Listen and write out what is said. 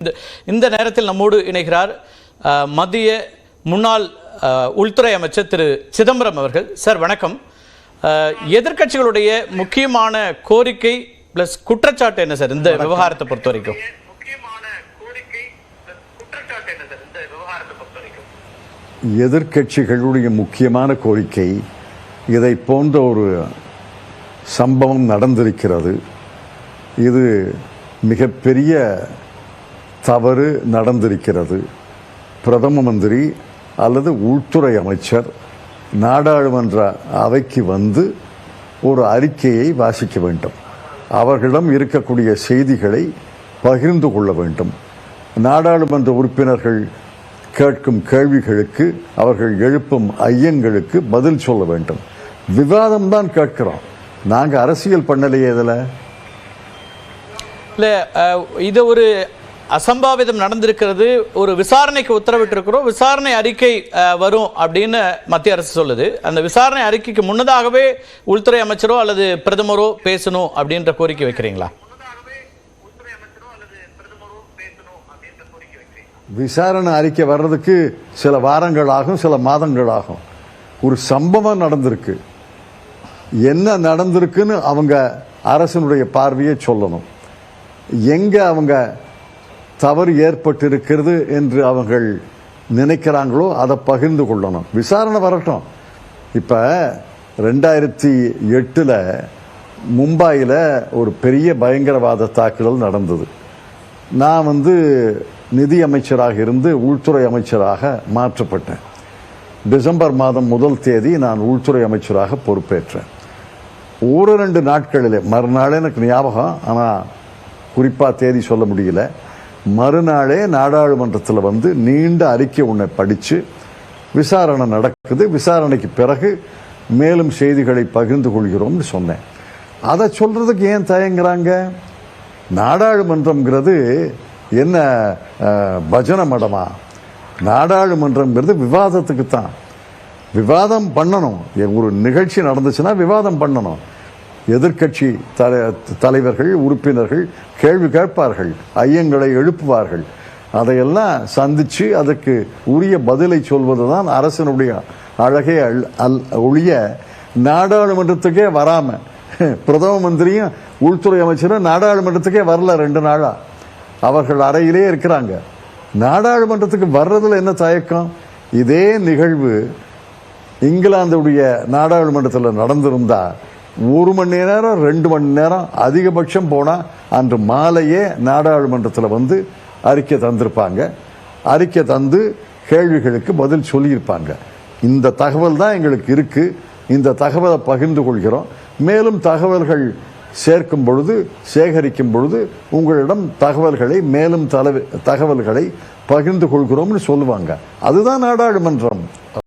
இந்த நேரத்தில் நம்மோடு இணைகிறார் மத்திய முன்னாள் உள்துறை அமைச்சர் திரு சிதம்பரம் அவர்கள். சார் வணக்கம். எதிர்க்கட்சிகளுடைய முக்கியமான கோரிக்கை பிளஸ் குற்றச்சாட்டு என்ன சார் இந்த விவகாரத்தை பொறுத்த வரைக்கும்? எதிர்க்கட்சிகளுடைய முக்கியமான கோரிக்கை, இதை போன்ற ஒரு சம்பவம் நடந்திருக்கிறது, இது மிகப்பெரிய தவறு நடந்திருக்கிறது. பிரதம மந்திரி அல்லது உள்துறை அமைச்சர் நாடாளுமன்ற அவைக்கு வந்து ஒரு அறிக்கையை வாசிக்க வேண்டும். அவர்களிடம் இருக்கக்கூடிய செய்திகளை பகிர்ந்து கொள்ள வேண்டும். நாடாளுமன்ற உறுப்பினர்கள் கேட்கும் கேள்விகளுக்கு, அவர்கள் எழுப்பும் ஐயங்களுக்கு பதில் சொல்ல வேண்டும். விவாதம் தான் கேட்கிறோம். நாங்க அரசியல் பண்ணலையே. இதில் இல்ல, இது ஒரு அசம்பாவிதம் நடந்திருக்கிறது. ஒரு விசாரணைக்கு உத்தரவிட்டிருக்கிறோம். விசாரணை அறிக்கை வரும் அப்படின்னு மத்திய அரசு சொல்லுது. அந்த விசாரணை அறிக்கைக்கு முன்னதாகவே உள்துறை அமைச்சரோ அல்லது பிரதமரோ பேசணும் அப்படின்ற கோரிக்கை வைக்கிறீங்களா? விசாரணை அறிக்கை வர்றதுக்கு சில வாரங்கள் ஆகும், சில மாதங்கள் ஆகும். ஒரு சம்பவம் நடந்திருக்கு, என்ன நடந்திருக்குன்னு அவங்க அரசினுடைய பார்வையை சொல்லணும். எங்க அவங்க தவறு ஏற்பட்டிருக்கிறது என்று அவர்கள் நினைக்கிறாங்களோ அதை பகிர்ந்து கொள்ளணும். விசாரணை வரட்டும். இப்ப 2008 மும்பாயில் ஒரு பெரிய பயங்கரவாத தாக்குதல் நடந்தது. நான் நிதி அமைச்சராக இருந்து உள்துறை அமைச்சராக மாற்றப்பட்டேன். டிசம்பர் மாதம் 1 தேதி நான் உள்துறை அமைச்சராக பொறுப்பேற்றேன். 1-2 நாட்களிலே, மறுநாளே எனக்கு ஞாபகம், ஆனால் குறிப்பாக தேதி சொல்ல முடியல, மறுநாளே நாடாளுமன்றத்தில் நீண்ட அறிக்கை ஒன்றை படித்து விசாரணை நடக்குது, விசாரணைக்கு பிறகு மேலும் செய்திகளை பகிர்ந்து கொள்கிறோம்னு சொன்னேன். அதை சொல்றதுக்கு ஏன் தயங்குறாங்க? நாடாளுமன்றம்ங்கிறது என்ன பஜனை மடமா? நாடாளுமன்றம்ங்கிறது விவாதத்துக்கு தான். விவாதம் பண்ணணும். ஒரு நிகழ்ச்சி நடந்துச்சுன்னா விவாதம் பண்ணணும். எதிர்க்கட்சி தலைவர்கள், உறுப்பினர்கள் கேள்வி கேட்பார்கள், ஐயங்களை எழுப்புவார்கள். அதையெல்லாம் சந்திச்சு அதுக்கு உரிய பதிலை சொல்வதுதான் அரசினுடைய அழகே ஒழிய நாடாளுமன்றத்துக்கே வராம பிரதம மந்திரியும் உள்துறை அமைச்சரும் நாடாளுமன்றத்துக்கே வரல. 2 நாளா அவர்கள் அறையிலே இருக்கிறாங்க. நாடாளுமன்றத்துக்கு வர்றதுல என்ன தயக்கம்? இதே நிகழ்வு இங்கிலாந்துடைய நாடாளுமன்றத்தில் நடந்திருந்தா 1 மணி நேரம் 2 மணி நேரம் அதிகபட்சம் போனா அன்று மாலையே நாடாளுமன்றத்தில் அறிக்கை தந்திருப்பாங்க. அறிக்கை தந்து கேள்விகளுக்கு பதில் சொல்லியிருப்பாங்க. இந்த தகவல் தான் எங்களுக்கு இருக்கு, இந்த தகவலை பகிர்ந்து கொள்கிறோம். மேலும் தகவல்கள் சேர்க்கும் பொழுது, சேகரிக்கும் பொழுது உங்களிடம் தகவல்களை, மேலும் தகவல்களை பகிர்ந்து கொள்கிறோம்னு சொல்லுவாங்க. அதுதான் நாடாளுமன்றம்.